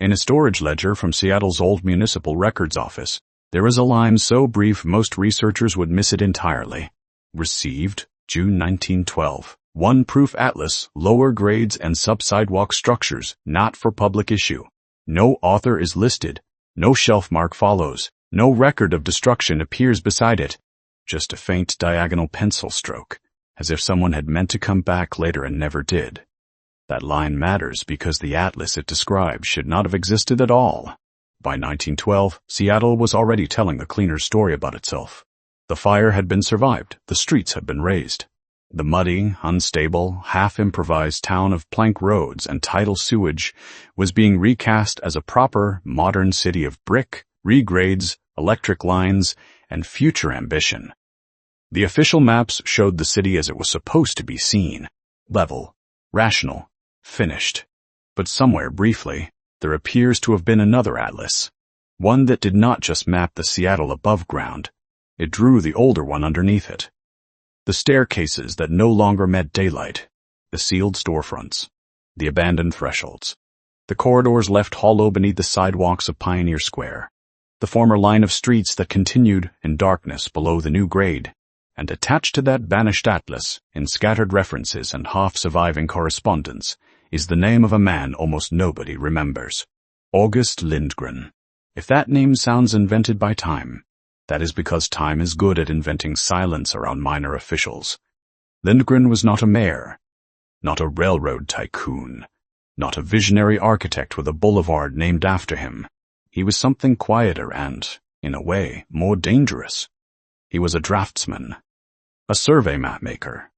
In a storage ledger from Seattle's old municipal records office, there is a line so brief most researchers would miss it entirely. Received, June 1912. One proof atlas, lower grades and sub-sidewalk structures, not for public issue. No author is listed. No shelf mark follows. No record of destruction appears beside it. Just a faint diagonal pencil stroke, as if someone had meant to come back later and never did. That line matters because the atlas it describes should not have existed at all. By 1912, Seattle was already telling a cleaner story about itself. The fire had been survived, the streets had been raised. The muddy, unstable, half-improvised town of plank roads and tidal sewage was being recast as a proper, modern city of brick, regrades, electric lines, and future ambition. The official maps showed the city as it was supposed to be seen. Level, rational, finished. But somewhere, briefly, there appears to have been another atlas. One that did not just map the Seattle above ground. It drew the older one underneath it. The staircases that no longer met daylight, the sealed storefronts, the abandoned thresholds, the corridors left hollow beneath the sidewalks of Pioneer Square, the former line of streets that continued in darkness below the new grade, and attached to that banished atlas, in scattered references and half-surviving correspondence, is the name of a man almost nobody remembers. August Lindgren. If that name sounds invented by time, that is because time is good at inventing silence around minor officials. Lindgren was not a mayor, not a railroad tycoon, not a visionary architect with a boulevard named after him. He was something quieter and, in a way, more dangerous. He was a draftsman, a survey mapmaker,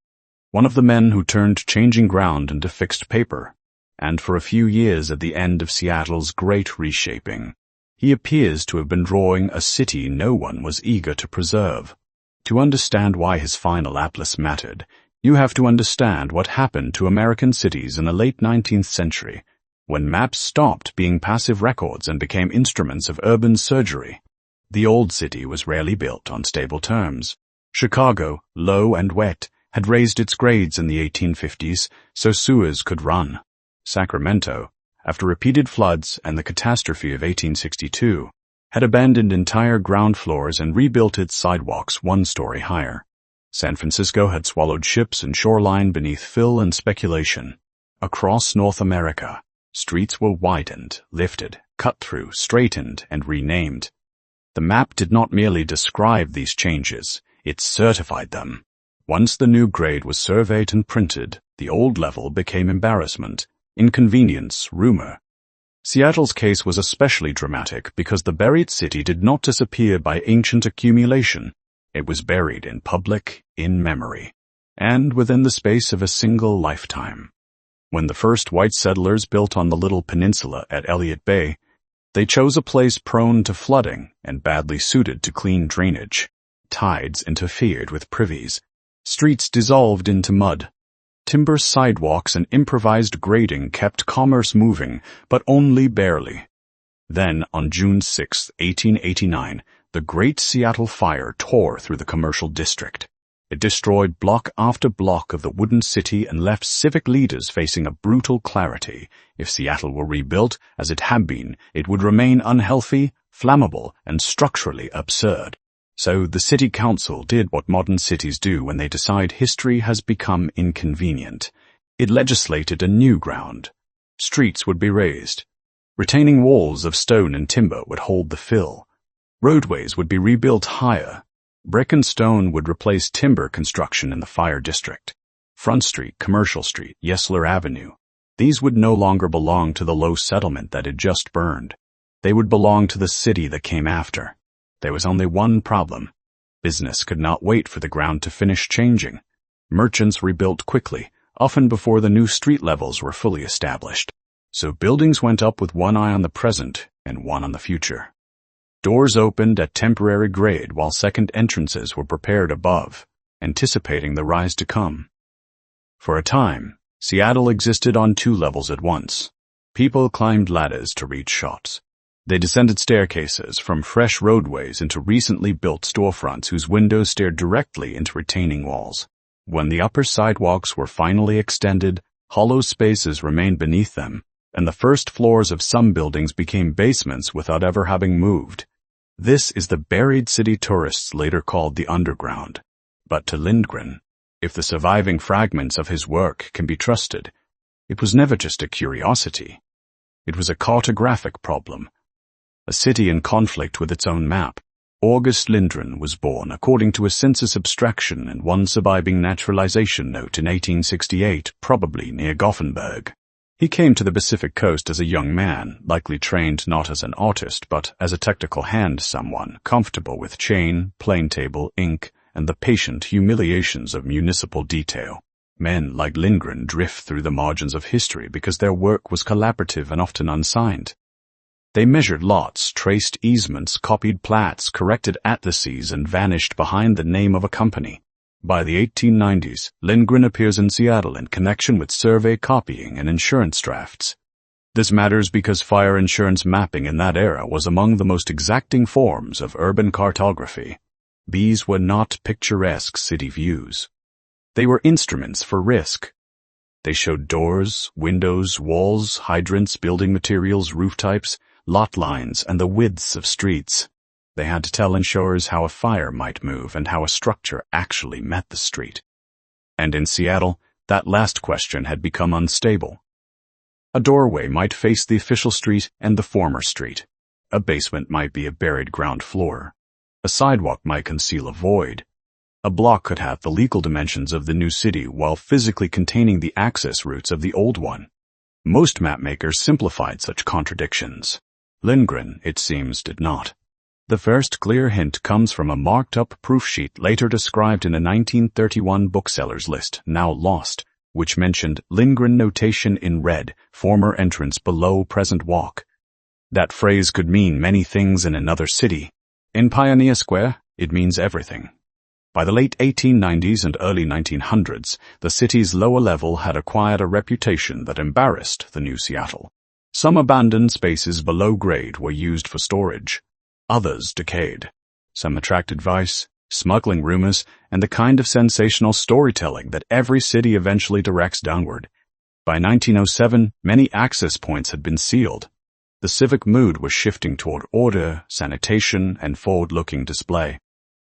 one of the men who turned changing ground into fixed paper, and for a few years at the end of Seattle's great reshaping, he appears to have been drawing a city no one was eager to preserve. To understand why his final atlas mattered, you have to understand what happened to American cities in the late 19th century, when maps stopped being passive records and became instruments of urban surgery. The old city was rarely built on stable terms. Chicago, low and wet, had raised its grades in the 1850s so sewers could run. Sacramento, after repeated floods and the catastrophe of 1862, had abandoned entire ground floors and rebuilt its sidewalks one story higher. San Francisco had swallowed ships and shoreline beneath fill and speculation. Across North America, streets were widened, lifted, cut through, straightened, and renamed. The map did not merely describe these changes, it certified them. Once the new grade was surveyed and printed, the old level became embarrassment, inconvenience, rumor. Seattle's case was especially dramatic because the buried city did not disappear by ancient accumulation. It was buried in public, in memory, and within the space of a single lifetime. When the first white settlers built on the little peninsula at Elliott Bay, they chose a place prone to flooding and badly suited to clean drainage. Tides interfered with privies. Streets dissolved into mud. Timber sidewalks and improvised grading kept commerce moving, but only barely. Then, on June 6, 1889, the Great Seattle Fire tore through the commercial district. It destroyed block after block of the wooden city and left civic leaders facing a brutal clarity. If Seattle were rebuilt, as it had been, it would remain unhealthy, flammable, and structurally absurd. So the city council did what modern cities do when they decide history has become inconvenient. It legislated a new ground. Streets would be raised. Retaining walls of stone and timber would hold the fill. Roadways would be rebuilt higher. Brick and stone would replace timber construction in the fire district. Front Street, Commercial Street, Yesler Avenue. These would no longer belong to the low settlement that had just burned. They would belong to the city that came after. There was only one problem. Business could not wait for the ground to finish changing. Merchants rebuilt quickly, often before the new street levels were fully established. So buildings went up with one eye on the present and one on the future. Doors opened at temporary grade while second entrances were prepared above, anticipating the rise to come. For a time, Seattle existed on two levels at once. People climbed ladders to reach shops. They descended staircases from fresh roadways into recently built storefronts whose windows stared directly into retaining walls. When the upper sidewalks were finally extended, hollow spaces remained beneath them, and the first floors of some buildings became basements without ever having moved. This is the buried city tourists later called the underground. But to Lindgren, if the surviving fragments of his work can be trusted, it was never just a curiosity. It was a cartographic problem. A city in conflict with its own map. August Lindgren was born according to a census abstraction and one surviving naturalization note in 1868, probably near Gothenburg. He came to the Pacific coast as a young man, likely trained not as an artist but as a technical hand, someone comfortable with chain, plane table, ink, and the patient humiliations of municipal detail. Men like Lindgren drift through the margins of history because their work was collaborative and often unsigned. They measured lots, traced easements, copied plats, corrected atlases, and vanished behind the name of a company. By the 1890s, Lindgren appears in Seattle in connection with survey copying and insurance drafts. This matters because fire insurance mapping in that era was among the most exacting forms of urban cartography. These were not picturesque city views. They were instruments for risk. They showed doors, windows, walls, hydrants, building materials, roof types, lot lines, and the widths of streets. They had to tell insurers how a fire might move and how a structure actually met the street. And in Seattle, that last question had become unstable. A doorway might face the official street and the former street. A basement might be a buried ground floor. A sidewalk might conceal a void. A block could have the legal dimensions of the new city while physically containing the access routes of the old one. Most mapmakers simplified such contradictions. Lindgren, it seems, did not. The first clear hint comes from a marked-up proof sheet later described in a 1931 bookseller's list, now lost, which mentioned Lindgren notation in red, former entrance below present walk. That phrase could mean many things in another city. In Pioneer Square, it means everything. By the late 1890s and early 1900s, the city's lower level had acquired a reputation that embarrassed the new Seattle. Some abandoned spaces below grade were used for storage. Others decayed. Some attracted vice, smuggling rumors, and the kind of sensational storytelling that every city eventually directs downward. By 1907, many access points had been sealed. The civic mood was shifting toward order, sanitation, and forward-looking display.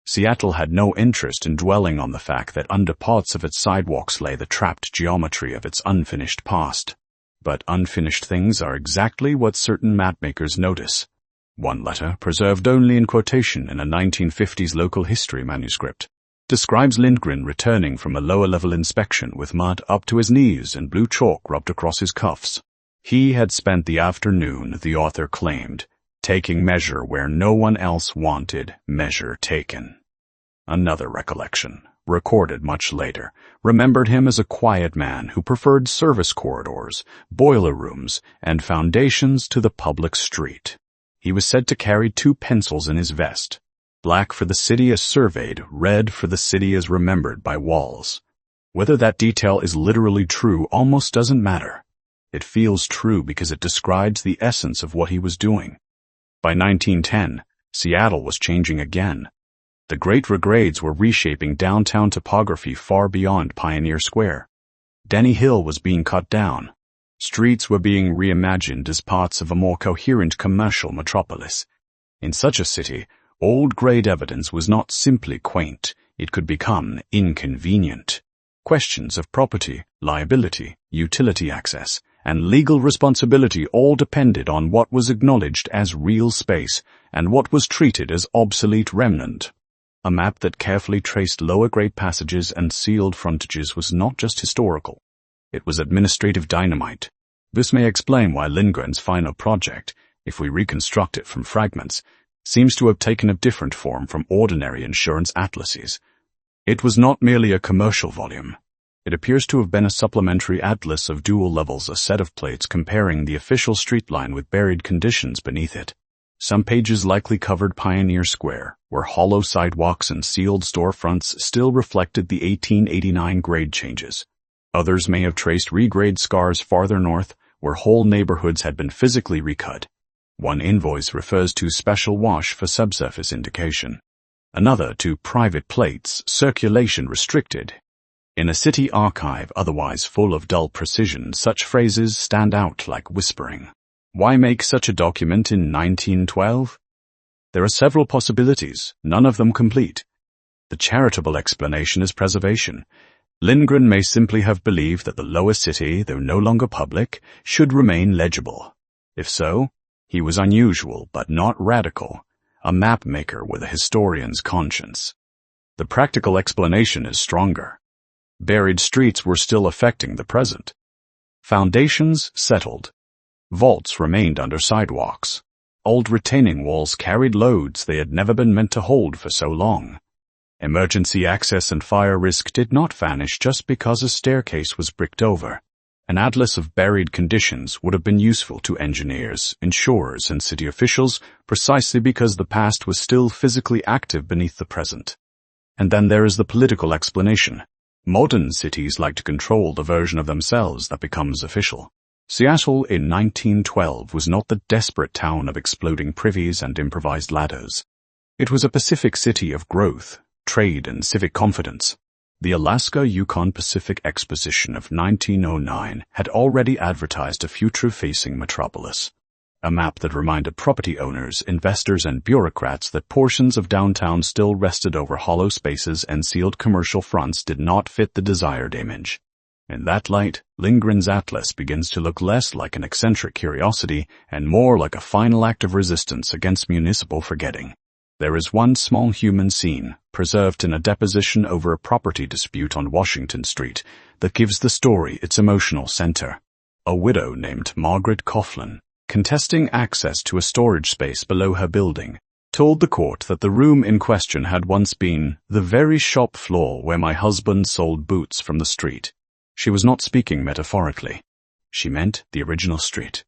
Seattle had no interest in dwelling on the fact that under parts of its sidewalks lay the trapped geometry of its unfinished past. But unfinished things are exactly what certain mapmakers notice. One letter, preserved only in quotation in a 1950s local history manuscript, describes Lindgren returning from a lower-level inspection with mud up to his knees and blue chalk rubbed across his cuffs. He had spent the afternoon, the author claimed, taking measure where no one else wanted measure taken. Another recollection, recorded much later, remembered him as a quiet man who preferred service corridors, boiler rooms, and foundations to the public street. He was said to carry 2 pencils in his vest, black for the city as surveyed, red for the city as remembered by walls. Whether that detail is literally true almost doesn't matter. It feels true because it describes the essence of what he was doing. By 1910, Seattle was changing again. The great regrades were reshaping downtown topography far beyond Pioneer Square. Denny Hill was being cut down. Streets were being reimagined as parts of a more coherent commercial metropolis. In such a city, old grade evidence was not simply quaint, it could become inconvenient. Questions of property, liability, utility access, and legal responsibility all depended on what was acknowledged as real space and what was treated as obsolete remnant. A map that carefully traced lower-grade passages and sealed frontages was not just historical. It was administrative dynamite. This may explain why Lindgren's final project, if we reconstruct it from fragments, seems to have taken a different form from ordinary insurance atlases. It was not merely a commercial volume. It appears to have been a supplementary atlas of dual levels, a set of plates comparing the official street line with buried conditions beneath it. Some pages likely covered Pioneer Square, where hollow sidewalks and sealed storefronts still reflected the 1889 grade changes. Others may have traced regrade scars farther north, where whole neighborhoods had been physically recut. One invoice refers to special wash for subsurface indication. Another to private plates, circulation restricted. In a city archive otherwise full of dull precision, such phrases stand out like whispering. Why make such a document in 1912? There are several possibilities, none of them complete. The charitable explanation is preservation. Lindgren may simply have believed that the lower city, though no longer public, should remain legible. If so, he was unusual but not radical, a mapmaker with a historian's conscience. The practical explanation is stronger. Buried streets were still affecting the present. Foundations settled. Vaults remained under sidewalks. Old retaining walls carried loads they had never been meant to hold for so long. Emergency access and fire risk did not vanish just because a staircase was bricked over. An atlas of buried conditions would have been useful to engineers, insurers, and city officials precisely because the past was still physically active beneath the present. And then there is the political explanation. Modern cities like to control the version of themselves that becomes official. Seattle in 1912 was not the desperate town of exploding privies and improvised ladders. It was a Pacific city of growth, trade, and civic confidence. The Alaska-Yukon Pacific Exposition of 1909 had already advertised a future-facing metropolis. A map that reminded property owners, investors, and bureaucrats that portions of downtown still rested over hollow spaces and sealed commercial fronts did not fit the desired image. In that light, Lindgren's atlas begins to look less like an eccentric curiosity and more like a final act of resistance against municipal forgetting. There is one small human scene, preserved in a deposition over a property dispute on Washington Street, that gives the story its emotional center. A widow named Margaret Coughlin, contesting access to a storage space below her building, told the court that the room in question had once been the very shop floor where my husband sold boots from the street. She was not speaking metaphorically. She meant the original street.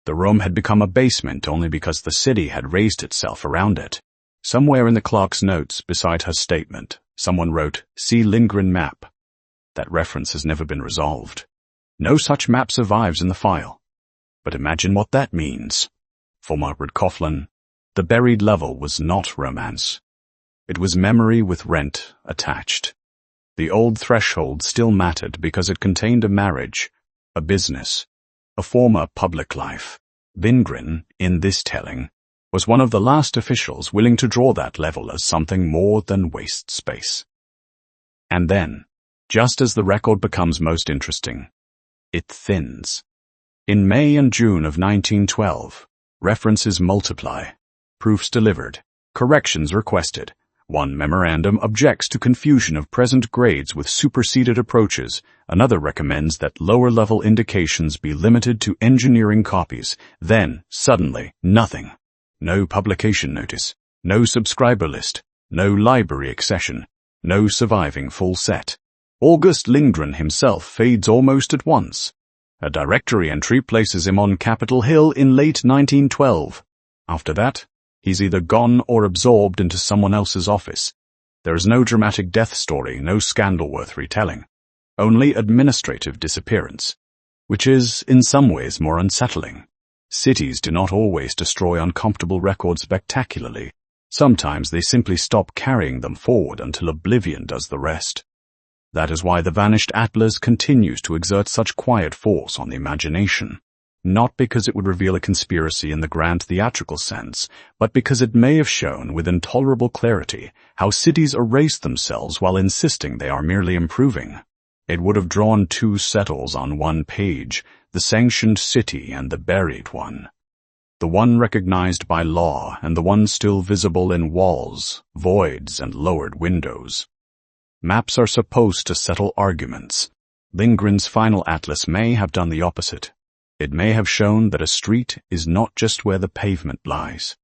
The room had become a basement only because the city had raised itself around it. Somewhere in the clerk's notes beside her statement, someone wrote, "See Lindgren map." That reference has never been resolved. No such map survives in the file. But imagine what that means. For Margaret Coughlin, the buried level was not romance. It was memory with rent attached. The old threshold still mattered because it contained a marriage, a business, a former public life. Lindgren, in this telling, was one of the last officials willing to draw that level as something more than waste space. And then, just as the record becomes most interesting, it thins. In May and June of 1912, references multiply, proofs delivered, corrections requested. One memorandum objects to confusion of present grades with superseded approaches. Another recommends that lower-level indications be limited to engineering copies. Then, suddenly, nothing. No publication notice, no subscriber list, no library accession, no surviving full set. August Lindgren himself fades almost at once. A directory entry places him on Capitol Hill in late 1912. After that, he's either gone or absorbed into someone else's office. There is no dramatic death story, no scandal worth retelling. Only administrative disappearance, which is, in some ways, more unsettling. Cities do not always destroy uncomfortable records spectacularly. Sometimes they simply stop carrying them forward until oblivion does the rest. That is why the vanished atlas continues to exert such quiet force on the imagination. Not because it would reveal a conspiracy in the grand theatrical sense, but because it may have shown with intolerable clarity how cities erase themselves while insisting they are merely improving. It would have drawn two settles on one page, the sanctioned city and the buried one. The one recognized by law and the one still visible in walls, voids, and lowered windows. Maps are supposed to settle arguments. Lindgren's final atlas may have done the opposite. It may have shown that a street is not just where the pavement lies.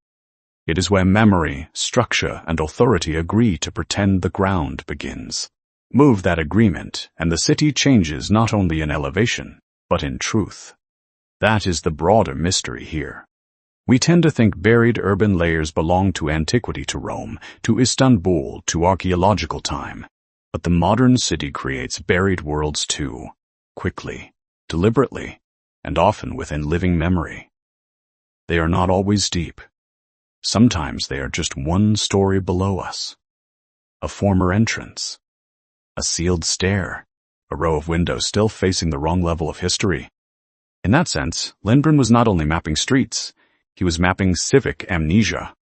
It is where memory, structure, and authority agree to pretend the ground begins. Move that agreement, and the city changes not only in elevation, but in truth. That is the broader mystery here. We tend to think buried urban layers belong to antiquity, to Rome, to Istanbul, to archaeological time. But the modern city creates buried worlds too, quickly, deliberately, and often within living memory. They are not always deep. Sometimes they are just one story below us. A former entrance, a sealed stair, a row of windows still facing the wrong level of history. In that sense, Lindgren was not only mapping streets, he was mapping civic amnesia.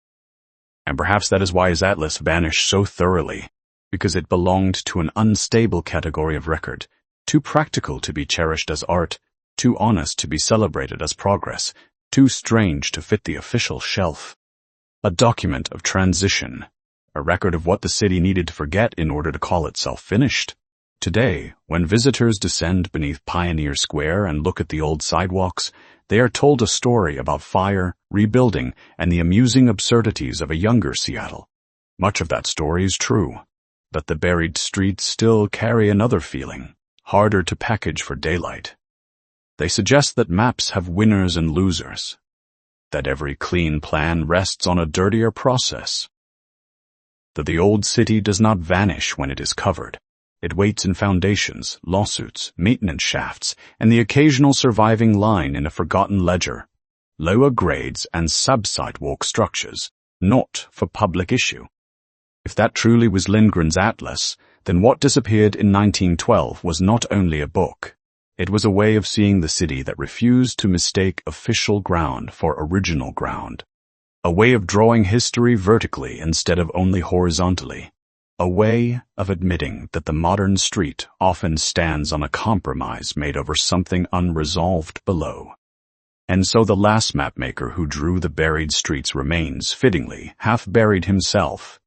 And perhaps that is why his atlas vanished so thoroughly, because it belonged to an unstable category of record, too practical to be cherished as art, too honest to be celebrated as progress, too strange to fit the official shelf. A document of transition, a record of what the city needed to forget in order to call itself finished. Today, when visitors descend beneath Pioneer Square and look at the old sidewalks, they are told a story about fire, rebuilding, and the amusing absurdities of a younger Seattle. Much of that story is true, but the buried streets still carry another feeling, harder to package for daylight. They suggest that maps have winners and losers, that every clean plan rests on a dirtier process, that the old city does not vanish when it is covered. It waits in foundations, lawsuits, maintenance shafts, and the occasional surviving line in a forgotten ledger, lower grades and sub-sidewalk structures, not for public issue. If that truly was Lindgren's atlas, then what disappeared in 1912 was not only a book. It was a way of seeing the city that refused to mistake official ground for original ground. A way of drawing history vertically instead of only horizontally. A way of admitting that the modern street often stands on a compromise made over something unresolved below. And so the last mapmaker who drew the buried streets remains, fittingly, half buried himself,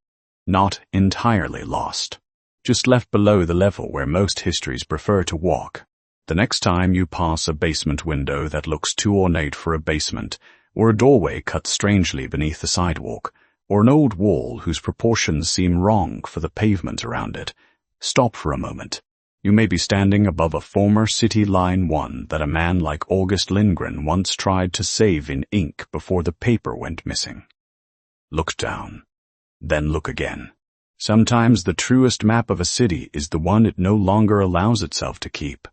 not entirely lost, just left below the level where most histories prefer to walk. The next time you pass a basement window that looks too ornate for a basement, or a doorway cut strangely beneath the sidewalk, or an old wall whose proportions seem wrong for the pavement around it, stop for a moment. You may be standing above a former City Line 1 that a man like August Lindgren once tried to save in ink before the paper went missing. Look down, then look again. Sometimes the truest map of a city is the one it no longer allows itself to keep.